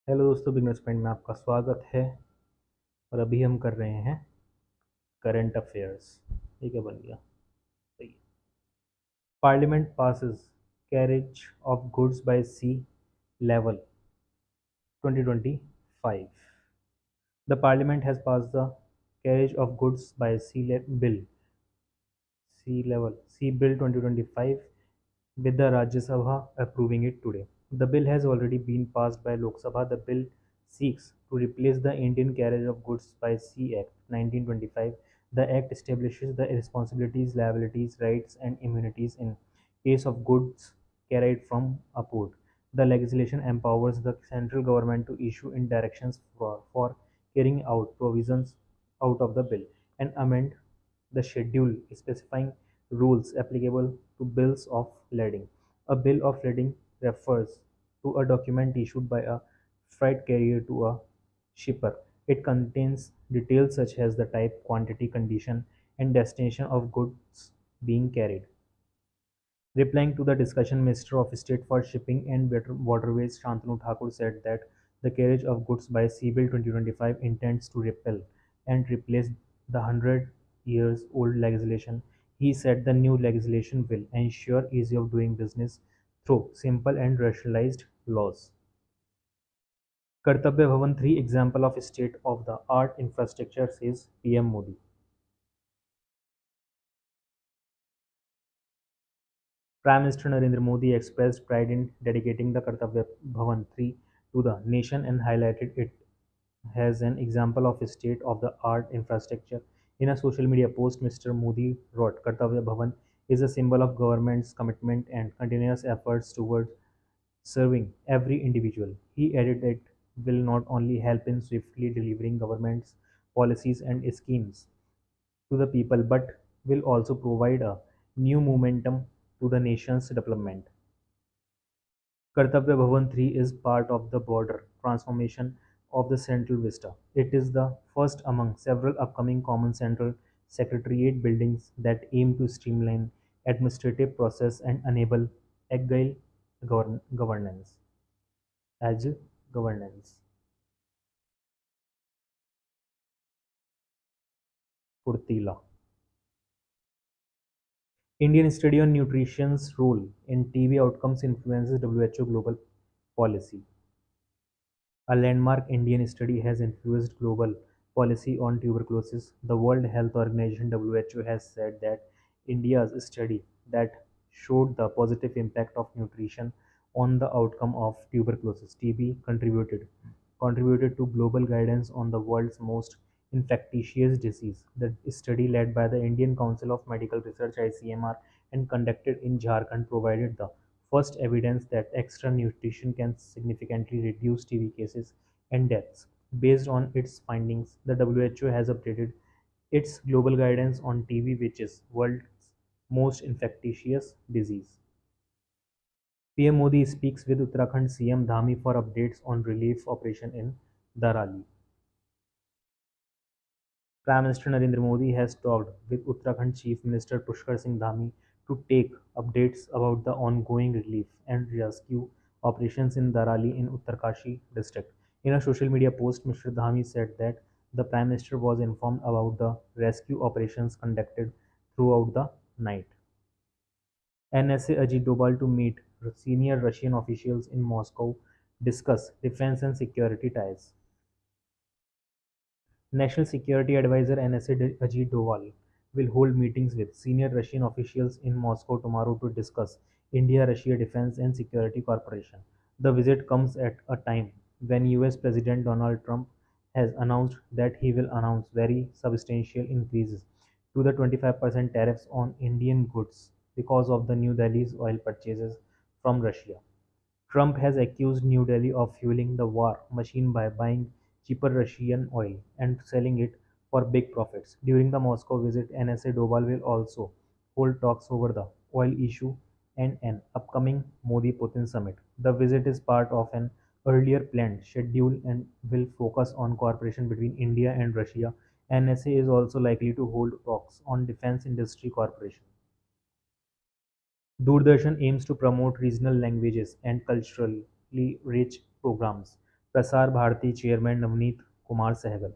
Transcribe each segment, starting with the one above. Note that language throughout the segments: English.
Hello दोस्तों, beginners point में आपका स्वागत है। और अभी हम कर रहे हैं करंट अफेयर्स। ये क्या बन गया? सही है। Parliament passes carriage of goods by sea level 2025। The parliament has pass the carriage of goods by sea bill 2025 with the Rajya Sabha approving it today. The bill has already been passed by Lok Sabha. The bill seeks to replace the Indian Carriage of Goods by Sea Act 1925. The act establishes the responsibilities, liabilities, rights, and immunities in case of goods carried from a port. The legislation empowers the central government to issue in directions for carrying out provisions out of the bill and amend the schedule specifying rules applicable to bills of lading. A bill of lading refers to a document issued by a freight carrier to a shipper. It contains details such as the type, quantity, condition, and destination of goods being carried. Replying to the discussion, Minister of State for Shipping and Waterways Shantanu Thakur said that the carriage of goods by Sea Bill 2025 intends to repeal and replace the 100 years old legislation. He said the new legislation will ensure ease of doing business through simple and rationalized laws. Kartavya Bhavan 3 example of state of the art infrastructure, says PM Modi. Prime Minister Narendra Modi expressed pride in dedicating the Kartavya Bhavan 3 to the nation and highlighted it as an example of state-of-the-art infrastructure. In a social media post, Mr. Modi wrote, Kartavya Bhavan is a symbol of government's commitment and continuous efforts towards serving every individual. He added that it will not only help in swiftly delivering government's policies and schemes to the people, but will also provide a new momentum to the nation's development. Kartavya Bhavan 3 is part of the broader transformation of the Central Vista. It is the first among several upcoming common central secretariat buildings that aim to streamline administrative process and enable agile governance. Agile governance. Furtila. Indian study on nutrition's role in TB outcomes influences WHO global policy. A landmark Indian study has influenced global policy on tuberculosis. The World Health Organization (WHO) has said that India's study that showed the positive impact of nutrition on the outcome of tuberculosis (TB) contributed to global guidance on the world's most infectious disease. The study, led by the Indian Council of Medical Research (ICMR) and conducted in Jharkhand, provided the first evidence that extra nutrition can significantly reduce TB cases and deaths. Based on its findings, the WHO has updated its global guidance on TB, which is world's most infectious disease. PM Modi speaks with Uttarakhand CM Dhami for updates on relief operation in Darali. Prime Minister Narendra Modi has talked with Uttarakhand Chief Minister Pushkar Singh Dhami to take updates about the ongoing relief and rescue operations in Darali in Uttarkashi district. In a social media post, Mr. Dhami said that the Prime Minister was informed about the rescue operations conducted throughout the night. NSA Ajit Doval to meet senior Russian officials in Moscow, discuss defense and security ties. National Security Advisor (NSA) Ajit Doval will hold meetings with senior Russian officials in Moscow tomorrow to discuss India-Russia Defense and Security Cooperation. The visit comes at a time when US President Donald Trump has announced that he will announce very substantial increases to the 25% tariffs on Indian goods because of the New Delhi's oil purchases from Russia. Trump has accused New Delhi of fueling the war machine by buying cheaper Russian oil and selling it for big profits. During the Moscow visit, NSA Doval will also hold talks over the oil issue and an upcoming Modi-Putin summit. The visit is part of an earlier planned schedule and will focus on cooperation between India and Russia. NSA is also likely to hold talks on defense industry cooperation. Doordarshan aims to promote regional languages and culturally rich programs. Prasar Bharati chairman Navneet Kumar Sehgal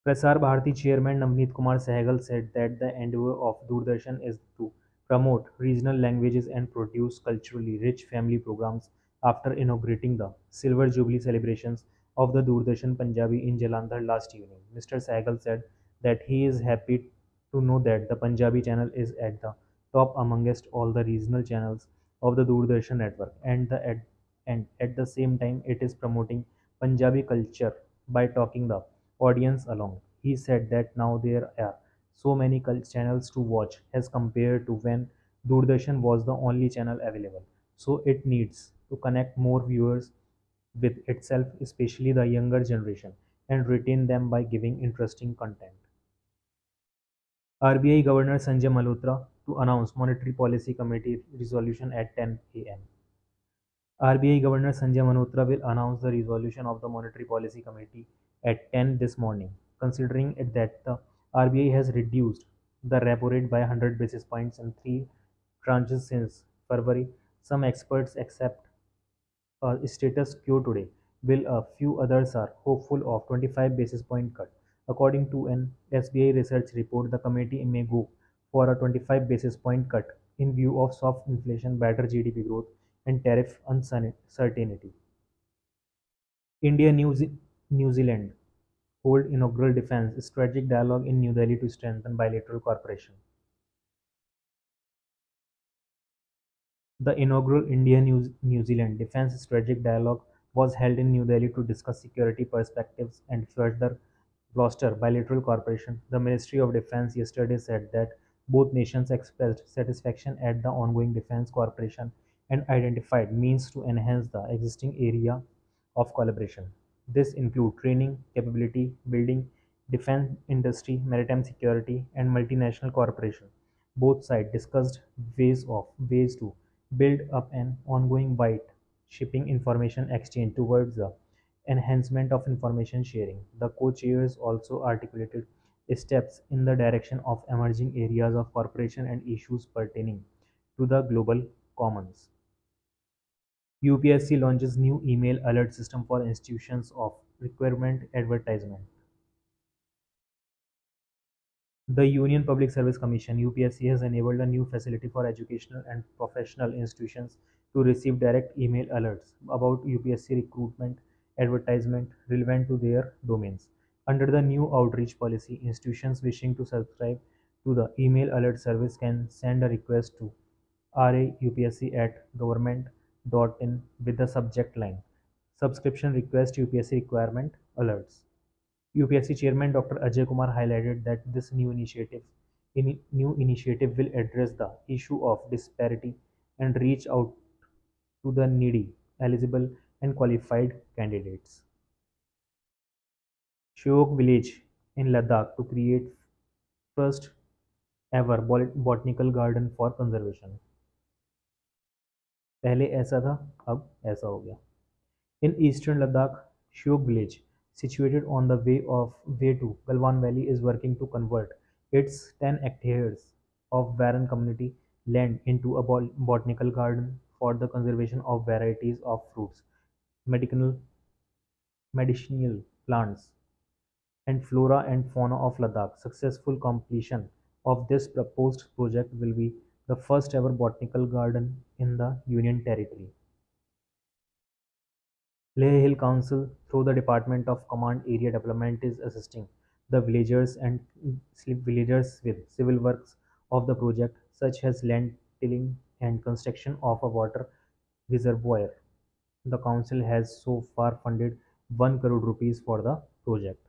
Prasar Bharati chairman Navneet Kumar Sehgal said that the endeavor of Doordarshan is to promote regional languages and produce culturally rich family programs after inaugurating the Silver Jubilee celebrations of the Doordarshan Punjabi in Jalandhar last evening. Mr. Sehgal said that he is happy to know that the Punjabi channel is at the top amongst all the regional channels of the Doordarshan network and at the same time it is promoting Punjabi culture by talking the audience along. He said that now there are so many channels to watch as compared to when Doordarshan was the only channel available. So it needs to connect more viewers with itself, especially the younger generation, and retain them by giving interesting content. RBI Governor Sanjay Malhotra to announce Monetary Policy Committee resolution at 10 a.m. RBI Governor Sanjay Malhotra will announce the resolution of the Monetary Policy Committee at 10 this morning. Considering that the RBI has reduced the repo rate by 100 basis points in three tranches since February, some experts accept status quo today, while a few others are hopeful of 25 basis point cut. According to an SBI research report, the committee may go for a 25 basis point cut in view of soft inflation, better GDP growth, and tariff uncertainty. India New Zealand hold inaugural defense strategic dialogue in New Delhi to strengthen bilateral cooperation. The inaugural India-New Zealand Defence Strategic Dialogue was held in New Delhi to discuss security perspectives and further bolster bilateral cooperation. The Ministry of Defence yesterday said that both nations expressed satisfaction at the ongoing defence cooperation and identified means to enhance the existing area of collaboration. This include training, capability building, defence industry, maritime security, and multinational cooperation. Both sides discussed ways to build up an ongoing wide shipping information exchange towards the enhancement of information sharing. The co-chairs also articulated steps in the direction of emerging areas of cooperation and issues pertaining to the global commons. UPSC launches new email alert system for institutions of requirement advertisement. The Union Public Service Commission (UPSC) has enabled a new facility for educational and professional institutions to receive direct email alerts about UPSC recruitment advertisement relevant to their domains. Under the new outreach policy, institutions wishing to subscribe to the email alert service can send a request to raupsc@government.in with the subject line "Subscription Request UPSC Requirement Alerts." UPSC Chairman Dr. Ajay Kumar highlighted that this new initiative will address the issue of disparity and reach out to the needy, eligible, and qualified candidates. Shiok village in Ladakh to create first ever botanical garden for conservation. पहले ऐसा था, अब ऐसा हो गया. In eastern Ladakh, Shiok village, situated on the way to Galwan Valley, is working to convert its 10 hectares of barren community land into a botanical garden for the conservation of varieties of fruits, medicinal medicinal plants, and flora and fauna of Ladakh. Successful completion of this proposed project will be the first ever botanical garden in the Union Territory. Leh Hill Council, through the Department of Command Area Development, is assisting the villagers with civil works of the project, such as land tilling and construction of a water reservoir. The council has so far funded 1 crore rupees for the project.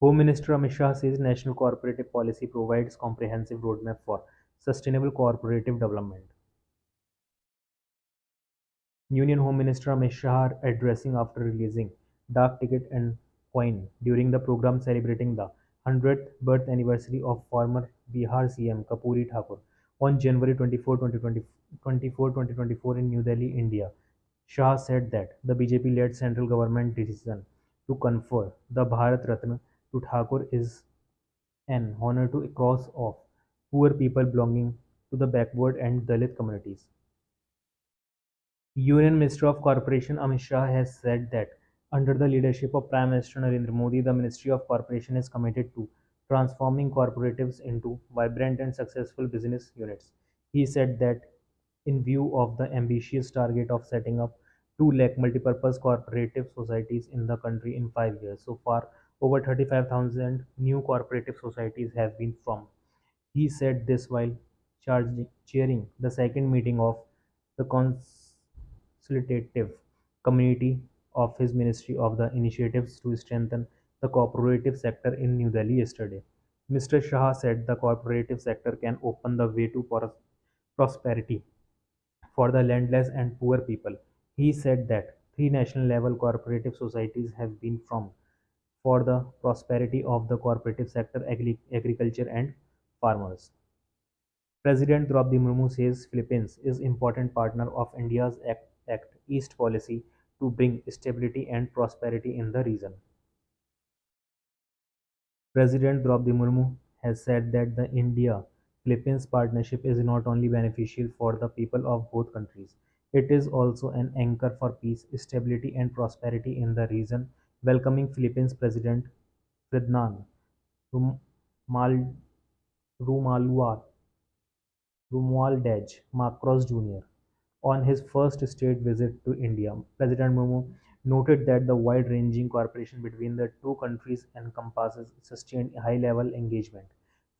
Home Minister Amit Shah says National Cooperative Policy provides comprehensive roadmap for sustainable cooperative development. Union Home Minister Amit Shah addressing after releasing Dak Ticket and Coin during the program celebrating the 100th birth anniversary of former Bihar CM Kapuri Thakur on January 24, 2024 in New Delhi, India. Shah said that the BJP-led central government decision to confer the Bharat Ratna to Thakur is an honor to a cause of poor people belonging to the backward and Dalit communities. Union Minister of Corporation Amit Shah has said that under the leadership of Prime Minister Narendra Modi, the Ministry of Corporation is committed to transforming cooperatives into vibrant and successful business units. He said that in view of the ambitious target of setting up 2 lakh multipurpose cooperative societies in the country in 5 years, so far over 35,000 new cooperative societies have been formed. He said this while chairing the second meeting of the consultative committee of his Ministry of the initiatives to strengthen the cooperative sector in New Delhi yesterday. Mr. Shah said the cooperative sector can open the way to prosperity for the landless and poor people. He said that 3 national level cooperative societies have been formed for the prosperity of the cooperative sector, agriculture and farmers. President Draupadi Murmu says Philippines is important partner of India's Act East policy to bring stability and prosperity in the region. President Draupadi Murmu has said that the India-Philippines partnership is not only beneficial for the people of both countries, it is also an anchor for peace, stability and prosperity in the region, welcoming Philippines President Ferdinand Rumal- Rumalua Romualdez Marcos Jr. On his first state visit to India, President Murmu noted that the wide-ranging cooperation between the two countries encompasses sustained high-level engagement,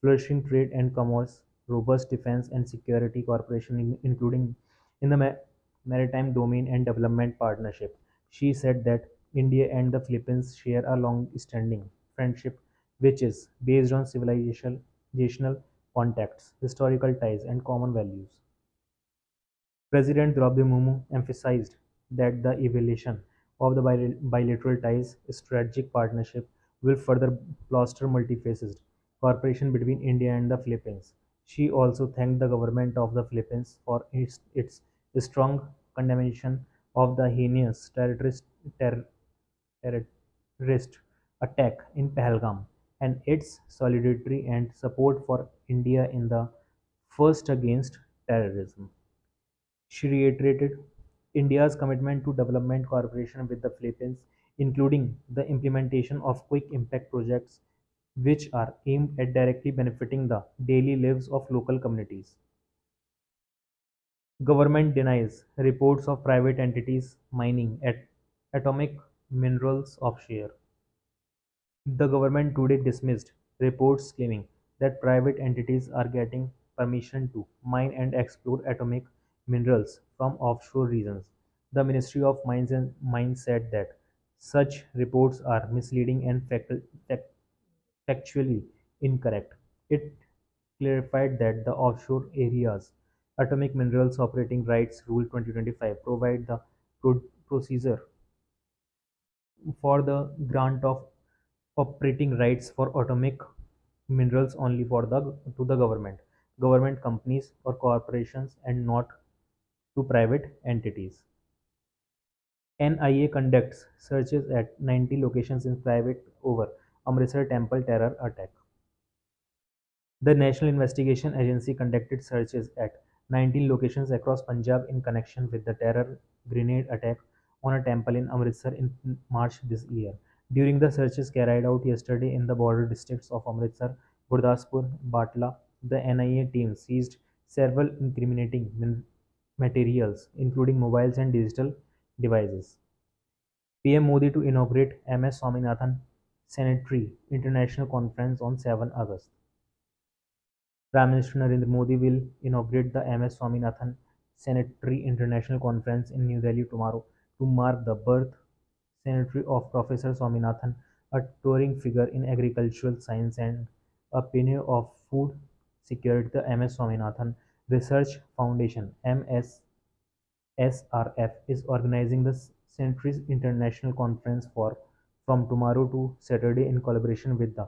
flourishing trade and commerce, robust defense and security cooperation, including in the maritime domain and development partnership. She said that India and the Philippines share a long-standing friendship which is based on civilizational contacts, historical ties, and common values. President Draupadi Murmu emphasized that the evaluation of the bilateral ties, strategic partnership will further foster multifaceted cooperation between India and the Philippines. She also thanked the government of the Philippines for its strong condemnation of the heinous terrorist attack in Pahalgam and its solidarity and support for India in the first against terrorism. She reiterated India's commitment to development cooperation with the Philippines, including the implementation of quick impact projects which are aimed at directly benefiting the daily lives of local communities. Government denies reports of private entities mining at atomic minerals offshore. The government today dismissed reports claiming that private entities are getting permission to mine and explore atomic minerals from offshore regions. The Ministry of Mines said that such reports are misleading and factually incorrect. It clarified that the Offshore Areas Atomic Minerals Operating Rights Rule 2025 provide the procedure for the grant of operating rights for atomic minerals only for the to the government companies or corporations and not to private entities. NIA conducts searches at 90 locations in private over Amritsar temple terror attack. The National Investigation Agency conducted searches at 19 locations across Punjab in connection with the terror grenade attack on a temple in Amritsar in March this year. During the searches carried out yesterday in the border districts of Amritsar, Gurdaspur, Batla, the NIA team seized several incriminating materials, including mobiles and digital devices. PM Modi to inaugurate MS Swaminathan Sanitary International Conference on 7 August. Prime Minister Narendra Modi will inaugurate the MS Swaminathan Sanitary International Conference in New Delhi tomorrow to mark the birth centenary of Professor Swaminathan, a towering figure in agricultural science and a pioneer of food security. The MS Swaminathan Research Foundation (MSSRF) is organizing the Centuries International Conference from tomorrow to Saturday in collaboration with the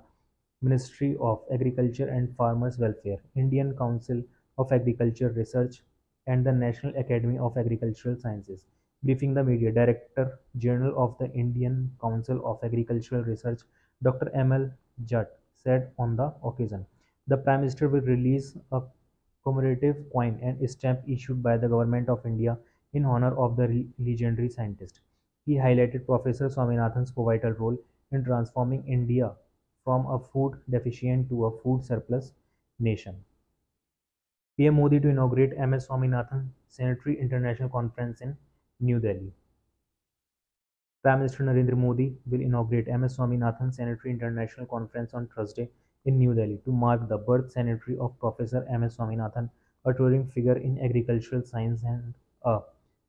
Ministry of Agriculture and Farmers Welfare, Indian Council of Agriculture Research, and the National Academy of Agricultural Sciences. Briefing the media, Director General of the Indian Council of Agricultural Research, Dr. M.L. Jatt, said on the occasion, the Prime Minister will release a commemorative coin and stamp issued by the Government of India in honor of the legendary scientist. He highlighted Professor Swaminathan's pivotal role in transforming India from a food deficient to a food surplus nation. PM Modi to inaugurate MS Swaminathan Sanitary International Conference in New Delhi. Prime Minister Narendra Modi will inaugurate MS Swaminathan Sanitary International Conference on Thursday in New Delhi to mark the birth centenary of Professor MS Swaminathan, a towering figure in agricultural science and a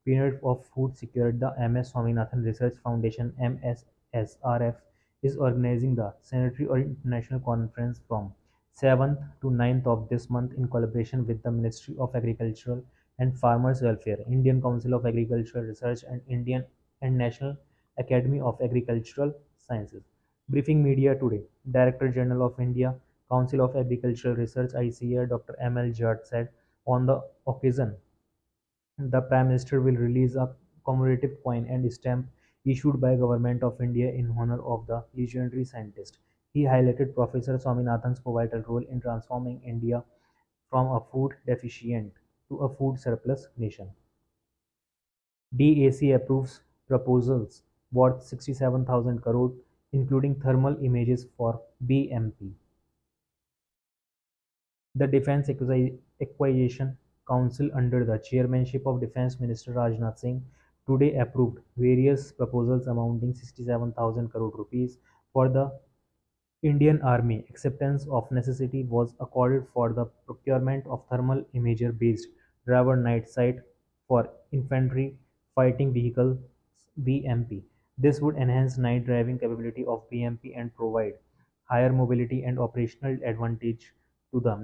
pioneer of food security. The MS Swaminathan Research Foundation (MSSRF) is organizing the Sanitary International Conference from 7th to 9th of this month in collaboration with the Ministry of Agriculture and Farmers Welfare, Indian Council of Agricultural Research, and Indian and National Academy of Agricultural Sciences. Briefing media today, Director General of India Council of Agricultural Research (ICAR) Dr. M.L. Jad said on the occasion the Prime Minister will release a commemorative coin and stamp issued by Government of India in honor of the legendary scientist. He highlighted Professor Swaminathan's pivotal role in transforming India from a food deficient to a food surplus nation. DAC approves proposals worth 67,000 crore, including thermal images for BMP. The Defence Acquisition Council, under the chairmanship of Defence Minister Rajnath Singh, today approved various proposals amounting 67,000 crore rupees for the Indian Army. Acceptance of necessity was accorded for the procurement of thermal imager-based driver night sight for infantry fighting vehicles (BMP). This would enhance night driving capability of BMP and provide higher mobility and operational advantage to the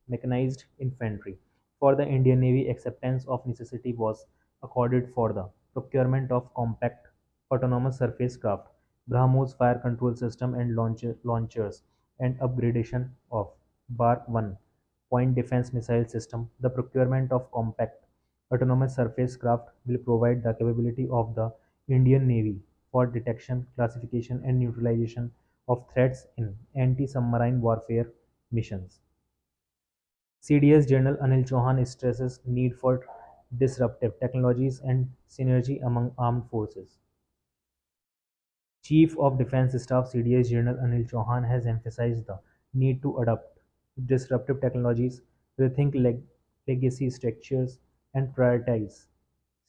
mechanized infantry. For the Indian Navy, acceptance of necessity was accorded for the procurement of compact autonomous surface craft, BrahMos fire control system and launchers, and upgradation of Bark 1 point defense missile system. The procurement of compact autonomous surface craft will provide the capability of the Indian Navy for detection, classification, and neutralization of threats in anti-submarine warfare missions. CDS General Anil Chauhan stresses need for disruptive technologies and synergy among armed forces. Chief of Defence Staff (CDS) General Anil Chauhan has emphasized the need to adopt disruptive technologies, rethink legacy structures, and prioritize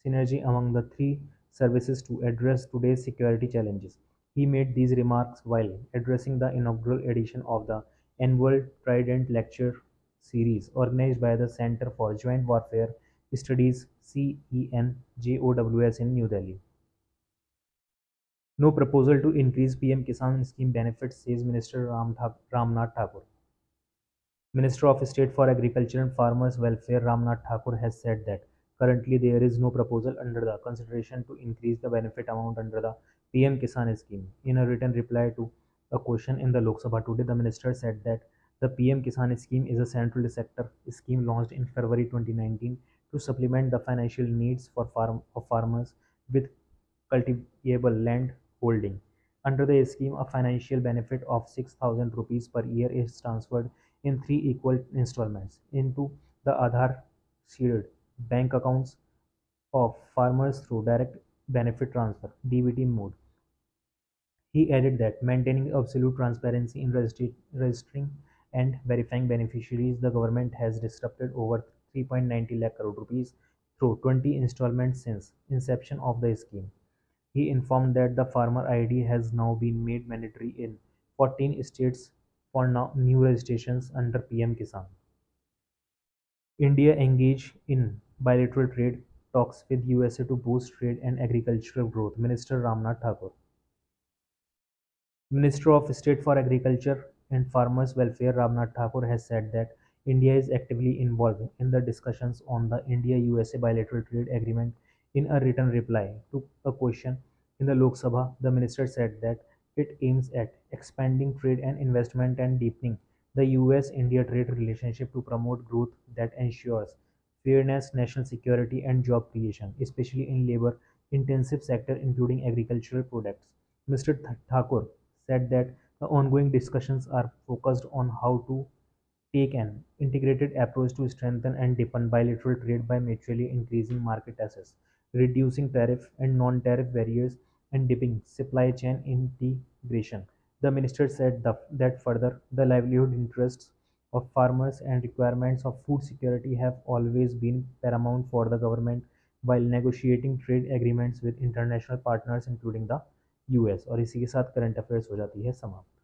synergy among the three services to address today's security challenges. He made these remarks while addressing the inaugural edition of the annual Trident Lecture Series organized by the Center for Joint Warfare Studies (CENJOWS) in New Delhi. No proposal to increase PM Kisan scheme benefits, says Minister Ramnath Thakur. Minister of State for Agriculture and Farmers Welfare Ramnath Thakur has said that currently there is no proposal under the consideration to increase the benefit amount under the PM Kisan scheme. In a written reply to a question in the Lok Sabha today, the minister said that the PM Kisan scheme is a central sector scheme launched in February 2019 to supplement the financial needs for farmers with cultivable land holding. Under the scheme, a financial benefit of 6,000 rupees per year is transferred in three equal installments into the Aadhaar seeded bank accounts of farmers through direct benefit transfer (DBT) mode. He added that maintaining absolute transparency in registering and verifying beneficiaries, the government has disrupted over 3.90 lakh crore rupees through 20 installments since inception of the scheme. He informed that the farmer ID has now been made mandatory in 14 states for new registrations under PM Kisan. India engaged in bilateral trade talks with USA to boost trade and agricultural growth. Minister Ramnath Thakur. Minister of State for Agriculture and Farmers Welfare Ramnath Thakur has said that India is actively involved in the discussions on the India-USA bilateral trade agreement. In a written reply to a question in the Lok Sabha, the minister said that it aims at expanding trade and investment and deepening the US-India trade relationship to promote growth that ensures fairness, national security, and job creation, especially in labor-intensive sectors including agricultural products. Mr. Thakur said that the ongoing discussions are focused on how to take an integrated approach to strengthen and deepen bilateral trade by mutually increasing market access, reducing tariff and non-tariff barriers, and deepening supply chain integration. The minister said that further, the livelihood interests of farmers and requirements of food security have always been paramount for the government while negotiating trade agreements with international partners including the US। और इसी के साथ current affairs हो जाती है समाप्त।